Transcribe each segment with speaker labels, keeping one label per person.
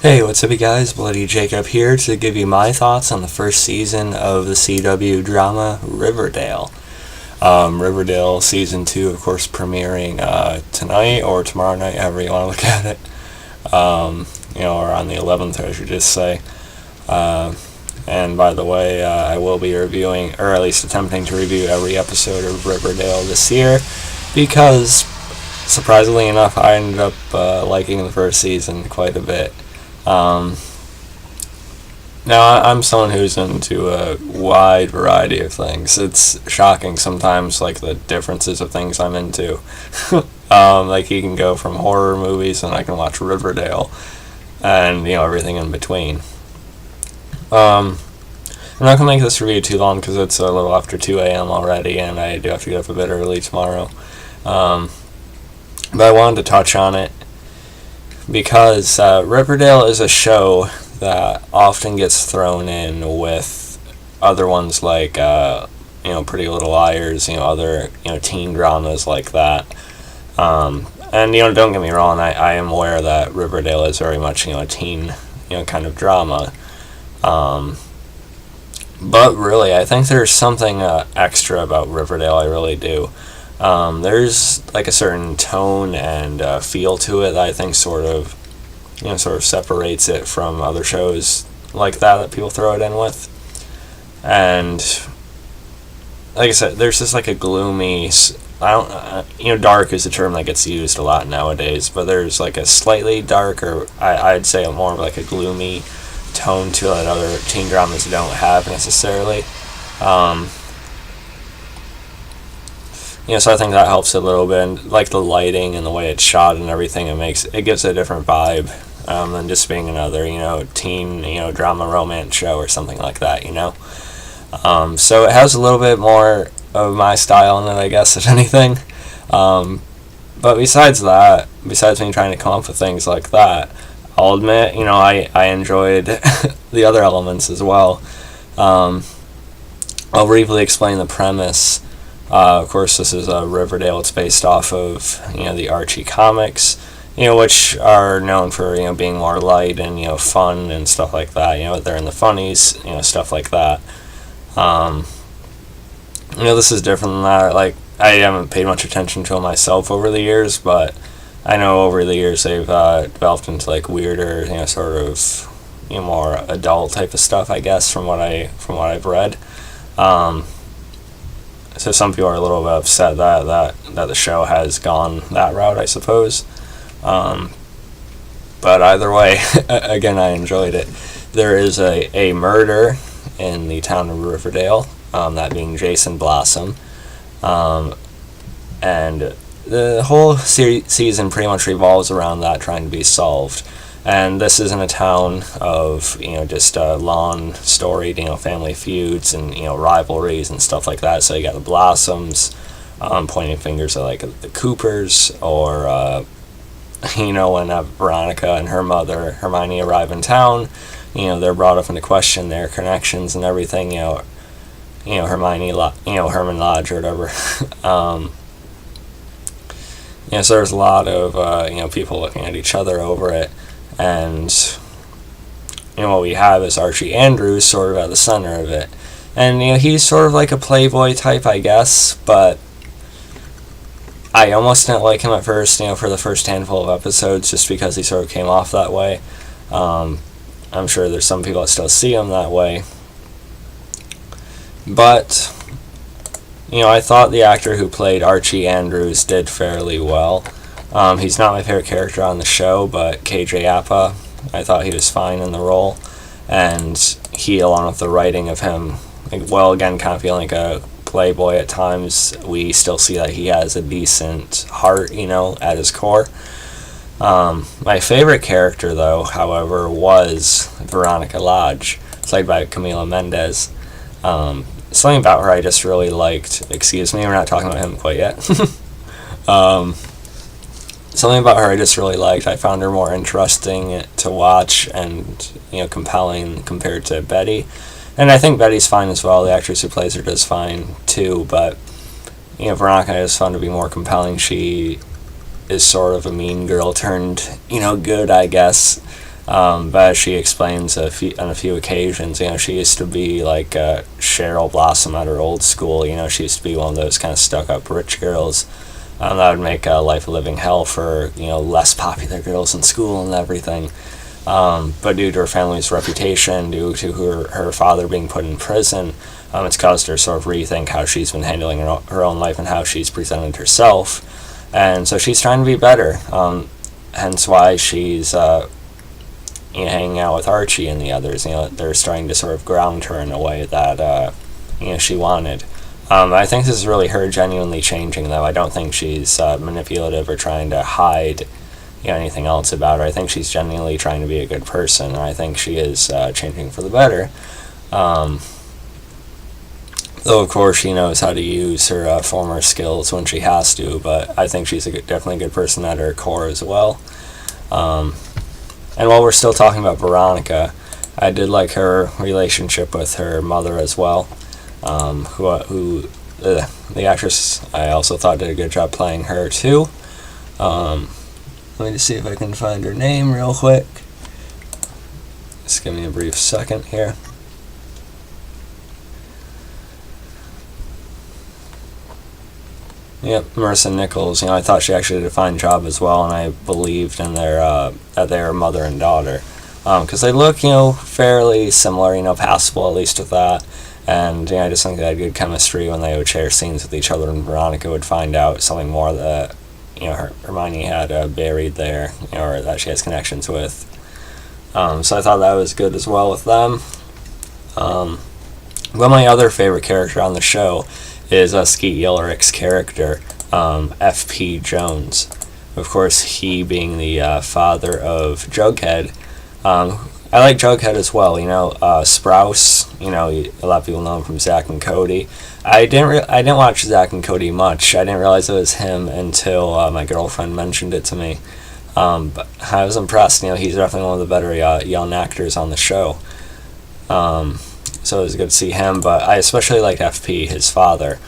Speaker 1: Hey, what's up, you guys? Bloody Jacob here to give you my thoughts on the first season of the CW drama Riverdale. Riverdale Season 2, of course, premiering tonight or tomorrow night, however you want to look at it. Or on the 11th, I should just say. And by the way, I will be reviewing, or at least attempting to review every episode of Riverdale this year, because, surprisingly enough, I ended up liking the first season quite a bit. Now, I'm someone who's into a wide variety of things. It's shocking sometimes, like, the differences of things I'm into. Like, you can go from horror movies and I can watch Riverdale and, everything in between. I'm not going to make this review too long because it's a little after 2 a.m. already and I do have to get up a bit early tomorrow. But I wanted to touch on it because Riverdale is a show that often gets thrown in with other ones like, Pretty Little Liars, other, teen dramas like that. And, don't get me wrong, I am aware that Riverdale is very much, a teen, kind of drama. But really, I think there's something extra about Riverdale, I really do. There's like a certain tone and feel to it that I think sort of separates it from other shows like that people throw it in with. And like I said, there's just like a gloomy, dark is a term that gets used a lot nowadays, but there's like a slightly darker, I'd say more of like a gloomy tone to it that other teen dramas don't have necessarily. So I think that helps a little bit, and like the lighting and the way it's shot and everything, it gives it a different vibe than just being another, teen, drama romance show or something like that, So it has a little bit more of my style in it, I guess, if anything. But besides me trying to come up with things like that, I'll admit, I enjoyed the other elements as well. I'll briefly explain the premise. Of course, this is Riverdale. It's based off of, the Archie comics, which are known for, being more light and, fun and stuff like that. They're in the funnies, stuff like that. This is different than that. Like, I haven't paid much attention to them myself over the years, but I know over the years they've developed into like weirder, sort of, more adult type of stuff, I guess, from what I've read. So some people are a little bit upset that the show has gone that route, I suppose. But either way, again, I enjoyed it. There is a murder in the town of Riverdale, that being Jason Blossom. And the whole season pretty much revolves around that trying to be solved. And this isn't a town of, just long storied, family feuds and, rivalries and stuff like that. So you got the Blossoms pointing fingers at, like, the Coopers, or, when Veronica and her mother, Hermione, arrive in town, they're brought up into question, their connections and everything, Hermione, Herman Lodge or whatever. So there's a lot of, people looking at each other over it. And, what we have is Archie Andrews sort of at the center of it. And, he's sort of like a playboy type, I guess, but I almost didn't like him at first, for the first handful of episodes, just because he sort of came off that way. I'm sure there's some people that still see him that way. But, I thought the actor who played Archie Andrews did fairly well. He's not my favorite character on the show, but KJ Apa, I thought he was fine in the role. And he, along with the writing of him, again, kind of feeling like a playboy at times, we still see that he has a decent heart, at his core. My favorite character, though, however, was Veronica Lodge, played by Camila Mendes. Something about her I just really liked. Excuse me, we're not talking about him quite yet. Something about her I just really liked. I found her more interesting to watch and, compelling compared to Betty. And I think Betty's fine as well. The actress who plays her does fine too. But, Veronica I just found to be more compelling. She is sort of a mean girl turned, good, I guess. But as she explains on a few occasions, she used to be like Cheryl Blossom at her old school. She used to be one of those kind of stuck-up rich girls. That would make life a living hell for, less popular girls in school and everything. But due to her family's reputation, due to her father being put in prison, it's caused her to sort of rethink how she's been handling her own life and how she's presented herself. And so she's trying to be better. Hence why she's hanging out with Archie and the others. They're starting to sort of ground her in a way that she wanted. I think this is really her genuinely changing, though. I don't think she's manipulative or trying to hide anything else about her. I think she's genuinely trying to be a good person, and I think she is changing for the better. Though, of course, she knows how to use her former skills when she has to, but I think she's definitely a good person at her core as well. And while we're still talking about Veronica, I did like her relationship with her mother as well, the actress I also thought did a good job playing her too. Let me just see if I can find her name real quick. Just give me a brief second here. Yep, Marissa Nichols. I thought she actually did a fine job as well, and I believed in that they were mother and daughter, because they look, fairly similar, passable at least with that, and I just think they had good chemistry when they would share scenes with each other, and Veronica would find out something more that Hermione had buried there, or that she has connections with. So I thought that was good as well with them. But my other favorite character on the show is Skeet Ulrich's character, F.P. Jones. Of course, he being the father of Jughead. I like Jughead as well. Sprouse. A lot of people know him from Zack and Cody. I didn't watch Zack and Cody much. I didn't realize it was him until my girlfriend mentioned it to me. But I was impressed. He's definitely one of the better young actors on the show. So it was good to see him, but I especially liked FP, his father.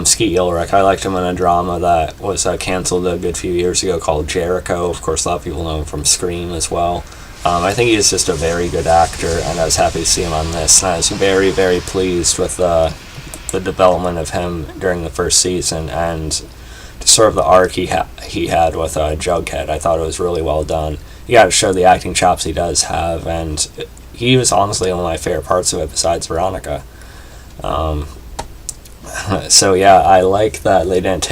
Speaker 1: Skeet Ulrich, I liked him in a drama that was canceled a good few years ago called Jericho. Of course, a lot of people know him from Scream as well. I think he's just a very good actor, and I was happy to see him on this. And I was very, very pleased with the development of him during the first season, and sort of the arc he had with Jughead. I thought it was really well done. You got to show the acting chops he does have, and he was honestly one of my favorite parts of it besides Veronica. So yeah, I like that they didn't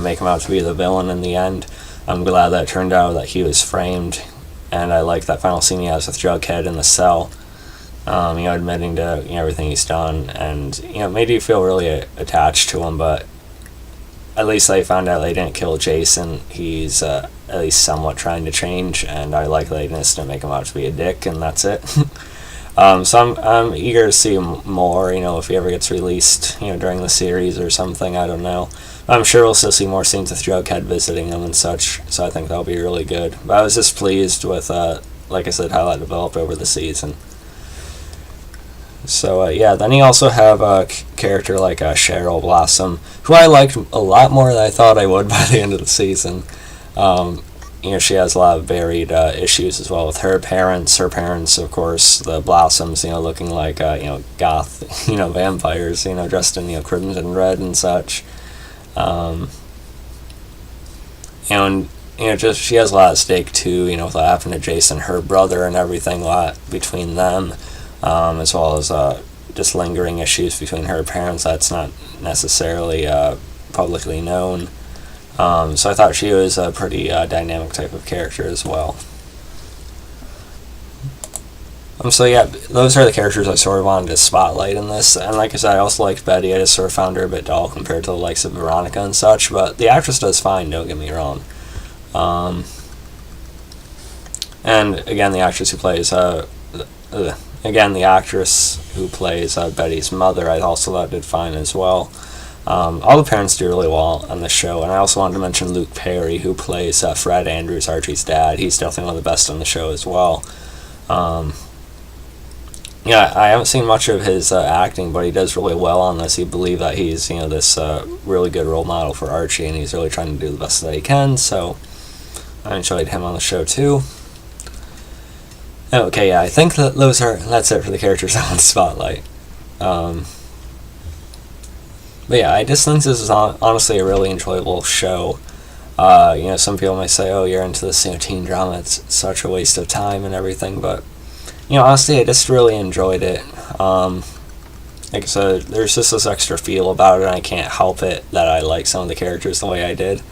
Speaker 1: make him out to be the villain in the end. I'm glad that it turned out that he was framed, and I like that final scene he has with Jughead in the cell. Admitting to everything he's done, and made you feel really attached to him. But at least they found out they didn't kill Jason. He's at least somewhat trying to change, and I like that they didn't make him out to be a dick, and that's it. So I'm eager to see him more, if he ever gets released, during the series or something, I don't know. I'm sure we'll still see more scenes with Jughead visiting him and such, so I think that'll be really good. But I was just pleased with, like I said, how that developed over the season. So, then you also have a character like Cheryl Blossom, who I liked a lot more than I thought I would by the end of the season. She has a lot of varied issues as well with her parents. Her parents, of course, the Blossoms, looking like, goth, vampires, dressed in, crimson red and such. Just she has a lot at stake too, with what happened to Jason, her brother, and everything, a lot between them. As well as just lingering issues between her parents that's not necessarily publicly known. So I thought she was a pretty dynamic type of character as well. So yeah, those are the characters I sort of wanted to spotlight in this. And like I said, I also liked Betty. I just sort of found her a bit dull compared to the likes of Veronica and such. But the actress does fine, don't get me wrong. And again, the actress who plays... the actress who plays Betty's mother, I also thought did fine as well. All the parents do really well on the show, and I also wanted to mention Luke Perry, who plays Fred Andrews, Archie's dad. He's definitely one of the best on the show as well. I haven't seen much of his acting, but he does really well on this. You believe that he's this really good role model for Archie, and he's really trying to do the best that he can. So I enjoyed him on the show too. Okay, yeah, I think that's it for the characters I want to spotlight. But yeah, I just think this is honestly a really enjoyable show. Some people might say, "Oh, you're into this, teen drama. It's such a waste of time and everything." But honestly, I just really enjoyed it. Like I said, there's just this extra feel about it, and I can't help it that I like some of the characters the way I did.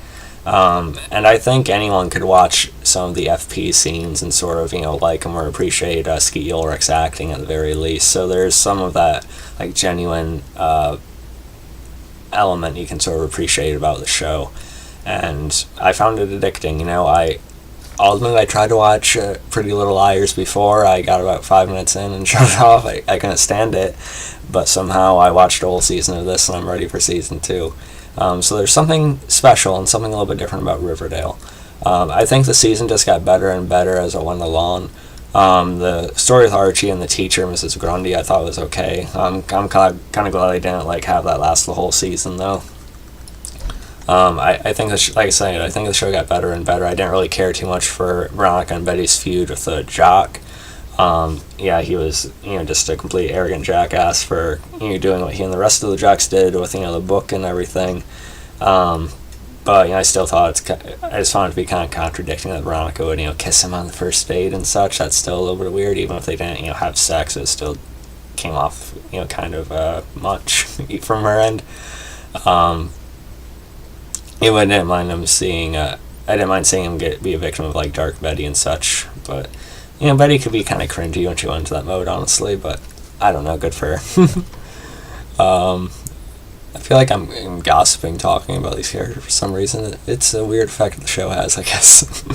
Speaker 1: And I think anyone could watch some of the FP scenes and sort of, like them or appreciate Skeet Ulrich's acting at the very least. So there's some of that, like, genuine element you can sort of appreciate about the show. And I found it addicting. I'll admit I tried to watch Pretty Little Liars before. I got about 5 minutes in and shut it off. I couldn't stand it. But somehow I watched a whole season of this and I'm ready for season 2. So there's something special and something a little bit different about Riverdale. I think the season just got better and better as it went along. The story with Archie and the teacher, Mrs. Grundy, I thought was okay. I'm kind of glad they didn't have that last the whole season though. I think like I said, I think the show got better and better. I didn't really care too much for Veronica and Betty's feud with the jock. He was, just a complete arrogant jackass for, doing what he and the rest of the jocks did with, the book and everything. But, I still thought I just found it to be kind of contradicting that Veronica would, kiss him on the first date and such. That's still a little bit weird, even if they didn't, have sex. It still came off, kind of much from her end. I didn't mind him seeing, I didn't mind seeing him be a victim of, like, Dark Betty and such, but... Betty could be kind of cringy when she went into that mode, honestly, but I don't know, good for her. I feel like I'm gossiping talking about these characters for some reason. It's a weird effect the show has, I guess.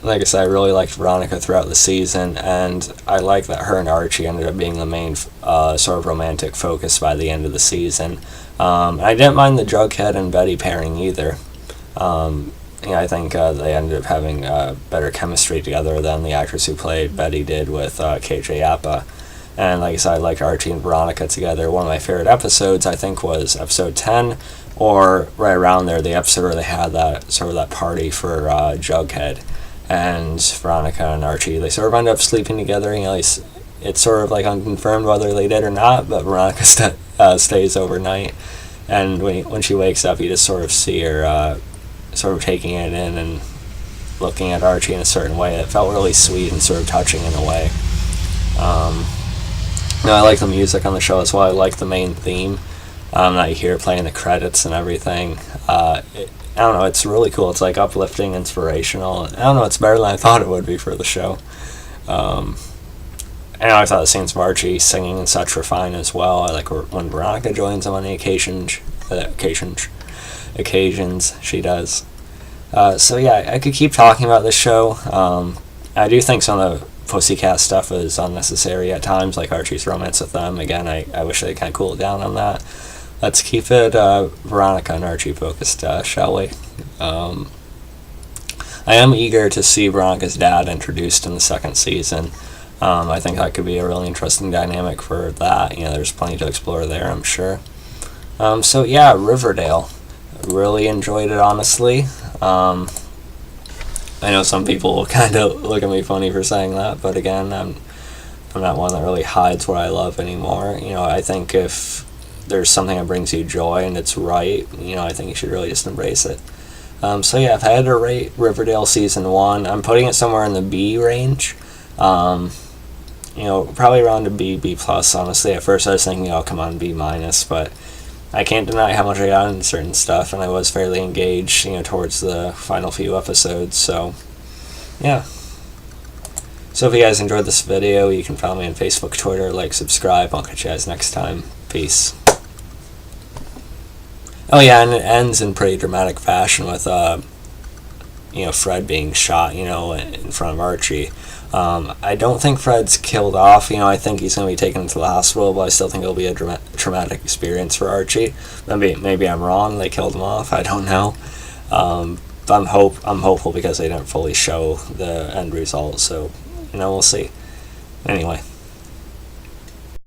Speaker 1: Like I said, I really liked Veronica throughout the season, and I like that her and Archie ended up being the main sort of romantic focus by the end of the season. I didn't mind the Jughead and Betty pairing either. I think they ended up having better chemistry together than the actress who played Betty did with KJ Apa. And like I said, I liked Archie and Veronica together. One of my favorite episodes, I think, was episode 10, or right around there, the episode where they had that party for Jughead. And Veronica and Archie, they sort of end up sleeping together. It's sort of like unconfirmed whether they did or not, but Veronica stays overnight. And when she wakes up, you just sort of see her... sort of taking it in and looking at Archie in a certain way. It felt really sweet and sort of touching in a way. I like the music on the show as well. I like the main theme that you hear playing the credits and everything. I don't know, it's really cool. It's like uplifting, inspirational. I don't know, it's better than I thought it would be for the show. And I thought the scenes of Archie singing and such were fine as well. I like when Veronica joins him on the occasions she does. So yeah, I could keep talking about this show. I do think some of the Pussycat stuff is unnecessary at times, like Archie's romance with them. Again, I wish they kind of cooled down on that. Let's keep it Veronica and Archie focused, shall we? I am eager to see Veronica's dad introduced in the second season. I think that could be a really interesting dynamic for that. There's plenty to explore there, I'm sure. So yeah, Riverdale. Really enjoyed it, honestly. I know some people will kind of look at me funny for saying that, but again, I'm not one that really hides what I love anymore. I think if there's something that brings you joy and it's right, I think you should really just embrace it. So yeah, if I had to rate Riverdale season 1, I'm putting it somewhere in the B range. Probably around a B plus, honestly. At first I was thinking, come on, B minus, but I can't deny how much I got into certain stuff, and I was fairly engaged, towards the final few episodes, so, yeah. So if you guys enjoyed this video, you can follow me on Facebook, Twitter, subscribe. I'll catch you guys next time. Peace. Oh yeah, and it ends in pretty dramatic fashion with, Fred being shot, in front of Archie. I don't think Fred's killed off. I think he's going to be taken to the hospital, but I still think it'll be a traumatic experience for Archie. Maybe I'm wrong. They killed him off. I don't know. But I'm hopeful because they didn't fully show the end result. So, we'll see. Anyway.